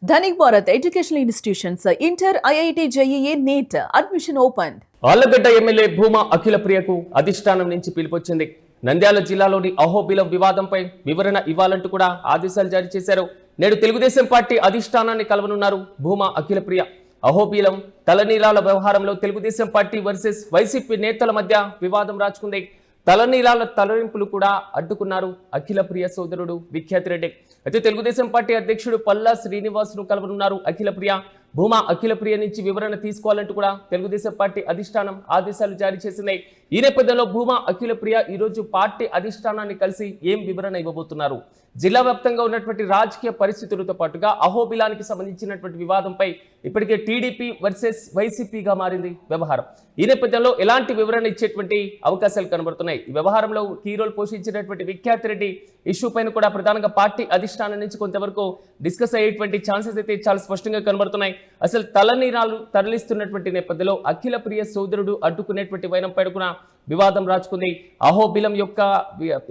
Dhanik Bharat educational institutions inter IIT JEE NEET admission open. Allagadda MLA Bhuma Akhila ప్రియకు అధిష్టానం నుంచి పిలుపొచ్చింది. నంద్యాల జిల్లాలోని అహోబిలం వివాదంపై వివరణ ఇవ్వాలంటూ కూడా ఆదేశాలు జారీ చేశారు. నేడు తెలుగుదేశం పార్టీ అధిష్టానాన్ని కలవనున్నారు భూమా అఖిల ప్రియ. అహోబిలం తలనీలాల వ్యవహారంలో తెలుగుదేశం పార్టీ వర్సెస్ వైసీపీ నేతల మధ్య వివాదం రాచుకుంది. తలనీలాల తరలింపులు కూడా అడ్డుకున్నారు అఖిల ప్రియ సోదరుడు విఖ్యాత్ రెడ్డి. అయితే తెలుగుదేశం పార్టీ అధ్యక్షుడు పల్లా శ్రీనివాసును కలవనున్నారు అఖిల ప్రియ. భూమా అఖిల ప్రియ నుంచి వివరణ తీసుకోవాలంటూ కూడా తెలుగుదేశం పార్టీ అధిష్టానం ఆదేశాలు జారీ చేసింది. ఈ నేపథ్యంలో భూమా అఖిల ప్రియ ఈరోజు పార్టీ అధిష్టానాన్ని కలిసి ఏం వివరణ ఇవ్వబోతున్నారు? జిల్లా వ్యాప్తంగా ఉన్నటువంటి రాజకీయ పరిస్థితులతో పాటుగా అహోబిలానికి సంబంధించినటువంటి వివాదంపై ఇప్పటికే టీడీపీ వర్సెస్ వైసీపీగా మారింది వ్యవహారం. ఈ నేపథ్యంలో ఎలాంటి వివరణ ఇచ్చేటువంటి అవకాశాలు కనబడుతున్నాయి? ఈ వ్యవహారంలో కీ రోల్ పోషించినటువంటి విఖ్యాత్ రెడ్డి ఇష్యూ పైన కూడా ప్రధానంగా పార్టీ అధిష్టానం నుంచి కొంతవరకు డిస్కస్ అయ్యేటువంటి ఛాన్సెస్ అయితే చాలా స్పష్టంగా కనబడుతున్నాయి. అసలు తలనీరాలు తరలిస్తున్నటువంటి నేపథ్యంలో అఖిల ప్రియ సోదరుడు అడ్డుకునేటువంటి వైనంపై కూడా వివాదం రాచుకుంది. అహోబిలం యొక్క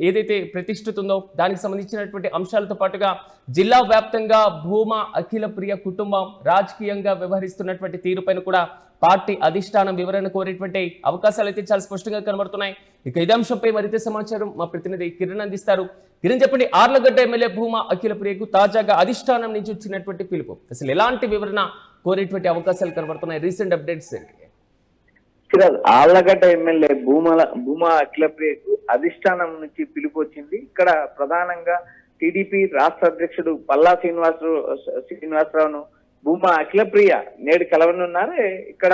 ఏదైతే ప్రతిష్ఠిత ఉందో దానికి సంబంధించినటువంటి అంశాలతో పాటుగా జిల్లా వ్యాప్తంగా భూమా అఖిల ప్రియ కుటుంబం రాజకీయంగా వ్యవహరిస్తున్నటువంటి తీరుపైన కూడా పార్టీ అధిష్టానం వివరణ కోరేటువంటి అవకాశాలు అయితే చాలా స్పష్టంగా కనబడుతున్నాయి. ఇక ఇదే అంశంపై మరింత సమాచారం మా ప్రతినిధి కిరణ్ అందిస్తారు. కిరణ్, చెప్పండి, ఆర్లగడ్డ ఎమ్మెల్యే భూమా అఖిల ప్రియకు తాజాగా అధిష్టానం నుంచి వచ్చినటువంటి పిలుపు, అసలు ఎలాంటి వివరణ కోరేటువంటి అవకాశాలు కనబడుతున్నాయి? రీసెంట్ అప్డేట్స్ ఏంటి? ఆళ్లగడ్డ ఎమ్మెల్యే భూమా అఖిల ప్రియకు అధిష్టానం నుంచి పిలుపు వచ్చింది. ఇక్కడ ప్రధానంగా టీడీపీ రాష్ట్ర అధ్యక్షుడు పల్లా శ్రీనివాసరావును భూమా అఖిల ప్రియ నేడు కలవనున్నారు. ఇక్కడ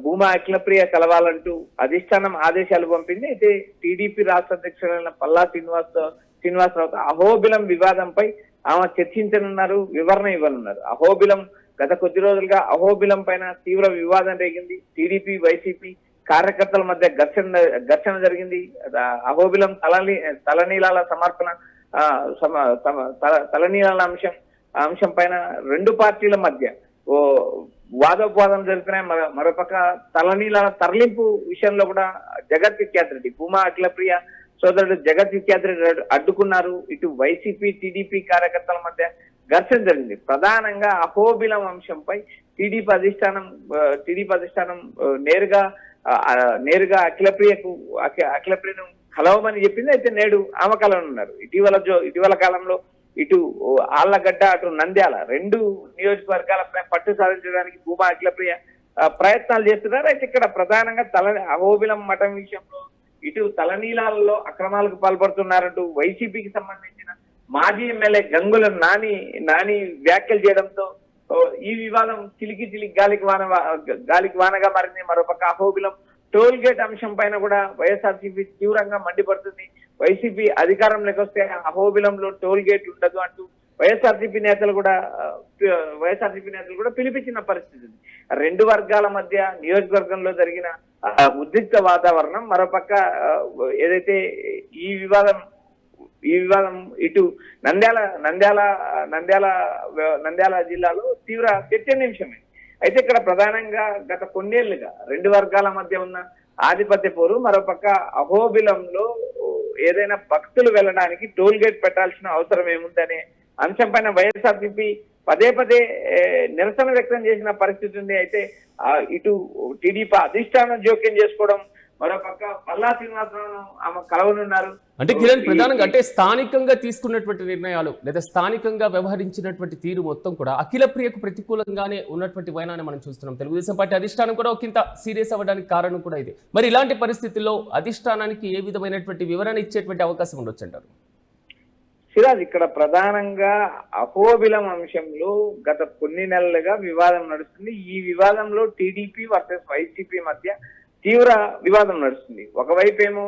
భూమా అఖిల ప్రియ కలవాలంటూ అధిష్టానం ఆదేశాలు పంపింది. అయితే టీడీపీ రాష్ట్ర అధ్యక్షుడైన పల్లా శ్రీనివాసరావు అహోబిలం వివాదంపై ఆమె చర్చించనున్నారు, వివరణ ఇవ్వనున్నారు. అహోబిలం గత కొద్ది రోజులుగా అహోబిలం పైన తీవ్ర వివాదం రేగింది. టీడీపీ వైసీపీ కార్యకర్తల మధ్య ఘర్షణ జరిగింది. అహోబిలం తలనీలాల సమర్పణ తలనీలాల అంశం పైన రెండు పార్టీల మధ్య వాదోపవాదం జరుగుతున్నాయి. మరోపక్క తలనీలాల తరలింపు విషయంలో కూడా జగత్ విఖ్యాత్ రెడ్డి భూమా అఖిల ప్రియ సోదరుడు జగత్ విఖ్యాత్ రెడ్డి అడ్డుకున్నారు. ఇటు వైసీపీ టీడీపీ కార్యకర్తల మధ్య ఘర్షణ జరిగింది. ప్రధానంగా అహోబిలం అంశంపై టీడీపీ అధిష్టానం నేరుగా అఖిల ప్రియను కలవమని చెప్పింది. అయితే నేడు ఆమె కలవనున్నారు. ఇటీవల కాలంలో ఇటు ఆళ్లగడ్డ అటు నంద్యాల రెండు నియోజకవర్గాలపై పట్టు సాధించడానికి భూమా అఖిల ప్రియ ప్రయత్నాలు చేస్తున్నారు. అయితే ఇక్కడ ప్రధానంగా అహోబిలం మఠం విషయంలో ఇటు తలనీలాలలో అక్రమాలకు పాల్పడుతున్నారంటూ వైసీపీకి సంబంధించిన మాజీ ఎమ్మెల్యే గంగుల నాని వ్యాఖ్యలు చేయడంతో ఈ వివాదం చిలికి గాలికి వానగా మారింది. మరోపక్క అహోబిలం టోల్ గేట్ అంశం పైన కూడా వైఎస్ఆర్సీపీ తీవ్రంగా మండిపడుతుంది. వైసీపీ అధికారంలోకి వస్తే అహోబిలంలో టోల్ గేట్ ఉండదు అంటూ వైఎస్ఆర్సీపీ నేతలు కూడా పిలిపించిన పరిస్థితి. రెండు వర్గాల మధ్య నియోజకవర్గంలో జరిగిన ఉద్రిక్త వాతావరణం, మరోపక్క ఏదైతే ఈ వివాదం ఇటు నంద్యాల జిల్లాలో తీవ్ర చర్చనీయాంశమే. అయితే ఇక్కడ ప్రధానంగా గత కొన్నేళ్లుగా రెండు వర్గాల మధ్య ఉన్న ఆధిపత్య పోరు, మరోపక్క అహోబిలంలో ఏదైనా భక్తులు వెళ్ళడానికి టోల్ గేట్ పెట్టాల్సిన అవసరం ఏముందనే అంశం పైన వైఎస్ఆర్సీపీ పదే నిరసన వ్యక్తం చేసిన పరిస్థితి ఉంది. అయితే ఇటు టీడీపీ అధిష్టానం జోక్యం చేసుకోవడం, మరోపక్క పల్లా శ్రీనివాసరావును ఆమె కలవనున్నారు. అంటే కిరణ్, ప్రధానంగా అంటే స్థానికంగా తీసుకున్నటువంటి నిర్ణయాలు లేదా స్థానికంగా వ్యవహరించినటువంటి తీరు మొత్తం కూడా అఖిల ప్రియకు ప్రతికూలంగానే ఉన్నటువంటి వైనాన్ని మనం చూస్తున్నాం. తెలుగుదేశం పార్టీ అధిష్టానం కూడా ఒకంత సీరియస్ అవ్వడానికి కారణం కూడా ఇది. మరి ఇలాంటి పరిస్థితుల్లో అధిష్టానానికి ఏ విధమైనటువంటి వివరణ ఇచ్చేటువంటి అవకాశం ఉండొచ్చు అంటారు? సిరాజ్, ఇక్కడ ప్రధానంగా అహోబిలం అంశంలో గత కొన్ని నెలలుగా వివాదం నడుస్తుంది. ఈ వివాదంలో టీడీపీ వర్సెస్ వైసీపీ మధ్య తీవ్ర వివాదం నడుస్తుంది. ఒకవైపు ఏమో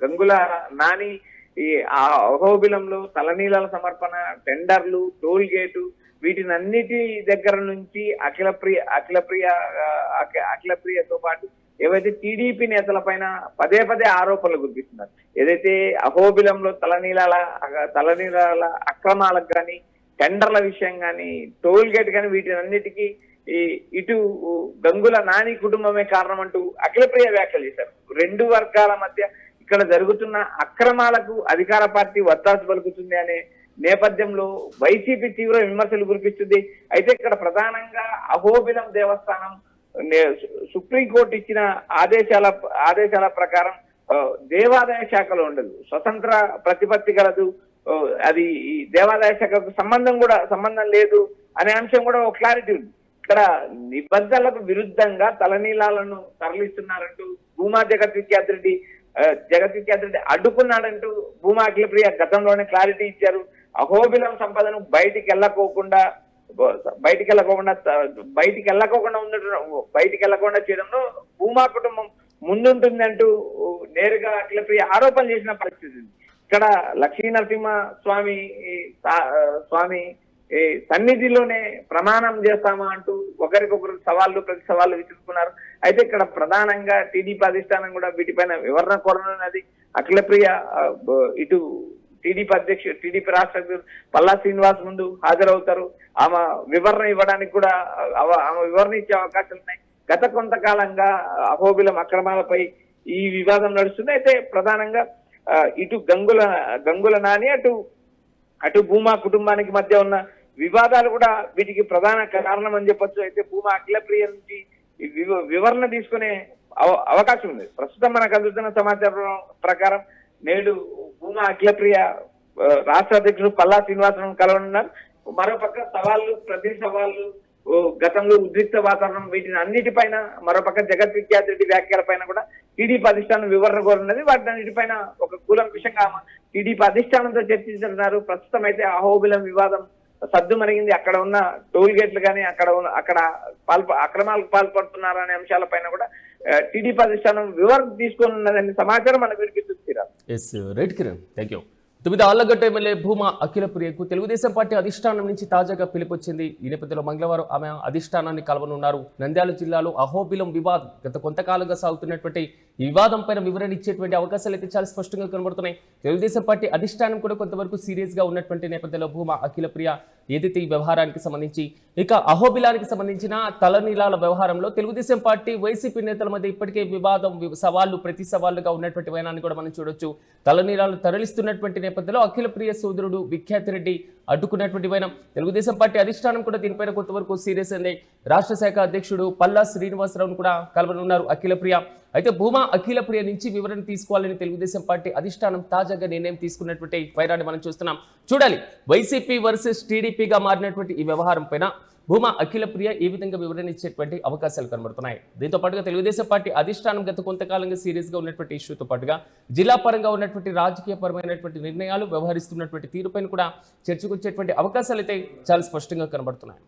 గంగుల నాని ఈ అహోబిలంలో తలనీలాల సమర్పణ, టెండర్లు, టోల్ గేటు వీటినన్నిటి దగ్గర నుంచి అఖిల ప్రియతో పాటు ఏవైతే టీడీపీ నేతల పైన పదే ఆరోపణలు గుర్తిస్తున్నారు. ఏదైతే అహోబిలంలో తలనీలాల అక్రమాలకు కానీ, టెండర్ల విషయం కానీ, టోల్ గేట్ కానీ వీటినన్నిటికీ ఇటు గంగుల నాని కుటుంబమే కారణం అంటూ అఖిల ప్రియ వ్యాఖ్యలు చేశారు. రెండు వర్గాల మధ్య ఇక్కడ జరుగుతున్న అక్రమాలకు అధికార పార్టీ వత్తాసు పలుకుతుంది అనే నేపథ్యంలో వైసీపీ తీవ్ర విమర్శలు కురిపిస్తుంది. అయితే ఇక్కడ ప్రధానంగా అహోబిలం దేవస్థానం సుప్రీంకోర్టు ఇచ్చిన ఆదేశాల ప్రకారం దేవాదాయ శాఖలో ఉండదు, స్వతంత్ర ప్రతిపత్తి కలదు, అది ఈ దేవాదాయ శాఖకు సంబంధం లేదు అనే అంశం కూడా ఒక క్లారిటీ ఉంది. ఇక్కడ నిబంధనలకు విరుద్ధంగా తలనీలాలను తరలిస్తున్నారంటూ భూమా జగత్ విఖ్యాత్ రెడ్డి అడ్డుకున్నాడంటూ భూమా అఖిలప్రియ గతంలోనే క్లారిటీ ఇచ్చారు. అహోబిలం సంపదను బయటికి వెళ్ళకోకుండా చేయడంలో భూమా కుటుంబం ముందుంటుందంటూ నేరుగా అఖిలప్రియ ఆరోపణలు చేసిన పరిస్థితి. ఇక్కడ లక్ష్మీ నరసింహ స్వామి సన్నిధిలోనే ప్రమాణం చేస్తామా అంటూ ఒకరికొకరు ప్రతి సవాళ్లు విసురుకున్నారు. అయితే ఇక్కడ ప్రధానంగా టీడీపీ అధిష్టానం కూడా వీటిపైన వివరణ కోరనున్నది. అఖిలప్రియ ఇటు టీడీపీ రాష్ట్ర అధ్యక్షుడు పల్లా శ్రీనివాస్ ముందు హాజరవుతారు. ఆమె వివరణ ఇవ్వడానికి కూడా ఆమె వివరణ ఇచ్చే అవకాశాలు ఉన్నాయి. గత కొంతకాలంగా అహోబిలం అక్రమాలపై ఈ వివాదం నడుస్తుంది. అయితే ప్రధానంగా ఇటు గంగుల నాని అటు భూమా కుటుంబానికి మధ్య ఉన్న వివాదాలు కూడా వీటికి ప్రధాన కారణం అని చెప్పొచ్చు. అయితే భూమా అఖిలప్రియ నుంచి వివరణ తీసుకునే అవకాశం ఉంది. ప్రస్తుతం మనకు అందుతున్న సమాచారం ప్రకారం నేడు భూమా అఖిలప్రియ రాష్ట్ర అధ్యక్షుడు పల్లా శ్రీనివాసరావు కలవనున్నారు. మరోపక్క ప్రతి సవాళ్లు గతంలో ఉద్రిక్త వాతావరణం వీటిని అన్నిటిపైన, మరోపక్క జగత్ విఖ్యాత్ రెడ్డి వ్యాఖ్యల పైన కూడా టీడీపీ అధిష్టానం వివరణ కోరున్నది. వాటి అన్నిటిపైన ఒక కూలంకుషంగా టీడీపీ అధిష్టానంతో చర్చించుతున్నారు. ప్రస్తుతం అయితే అహోబిలం వివాదం సద్దు మరిగింది. అక్కడ ఉన్న టోల్ గేట్లు కానీ అక్కడ అక్రమాలకు పాల్పడుతున్నారు అనే అంశాలపైన కూడా టీడీపీ అధిష్టానం వివరణ తీసుకొని ఉన్నదని సమాచారం మనకు వినిపిస్తుంది. Right Kiran, thank you. 9 Allagadda MLA Bhuma అఖిలప్రియకు తెలుగుదేశం పార్టీ అధిష్టానం నుంచి తాజాగా పిలుపొచ్చింది. ఈ నేపథ్యంలో మంగళవారం ఆమె అధిష్టానాన్ని కలవనున్నారు. నంద్యాల జిల్లాలో అహోబిలం వివాదం గత కొంతకాలంగా సాగుతున్నటువంటి ఈ వివాదం పైన వివరణ ఇచ్చేటువంటి అవకాశాలు అయితే చాలా స్పష్టంగా కనబడుతున్నాయి. తెలుగుదేశం పార్టీ అధిష్టానం కూడా కొంతవరకు సీరియస్ గా ఉన్నటువంటి నేపథ్యంలో భూమా అఖిలప్రియ ఏదైతే ఈ వ్యవహారానికి సంబంధించి ఇక అహోబిలానికి సంబంధించిన తలనీలాల వ్యవహారంలో తెలుగుదేశం పార్టీ వైసీపీ నేతల మధ్య ఇప్పటికే వివాదం ప్రతి సవాళ్లుగా ఉన్నటువంటి వైనాన్ని కూడా మనం చూడొచ్చు. తలనీలాలు తరలిస్తున్నటువంటి నేపథ్యంలో అఖిలప్రియ సోదరుడు విఖ్యాత్ రెడ్డి అడ్డుకున్నటువంటి వైనం. తెలుగుదేశం పార్టీ అధిష్టానం కూడా దీనిపైన కొంతవరకు సీరియస్ అయింది. రాష్ట్ర శాఖ అధ్యక్షుడు పల్లా శ్రీనివాసరావును కూడా కలవనున్నారు అఖిలప్రియ. అయితే భూమా అఖిలప్రియ నుంచి వివరణ తీసుకోవాలని తెలుగుదేశం పార్టీ అధిష్టానం తాజాగా నిర్ణయం తీసుకున్నటువంటి వైరాన్ని మనం చూస్తున్నాం. చూడాలి వైసీపీ వర్సెస్ టీడీపీగా మారినటువంటి ఈ వ్యవహారం పైన భూమా అఖిలప్రియ ఏ విధంగా వివరణ ఇచ్చేటువంటి అవకాశాలు కనబడుతున్నాయి. దీంతో పాటుగా తెలుగుదేశం పార్టీ అధిష్టానం గత కొంతకాలంగా సీరియస్ గా ఉన్నటువంటి ఇష్యూతో పాటుగా జిల్లా పరంగా ఉన్నటువంటి రాజకీయ పరమైనటువంటి నిర్ణయాలు వ్యవహరిస్తున్నటువంటి తీరుపైన కూడా చర్చకు వచ్చేటువంటి అవకాశాలు అయితే చాలా స్పష్టంగా కనబడుతున్నాయి.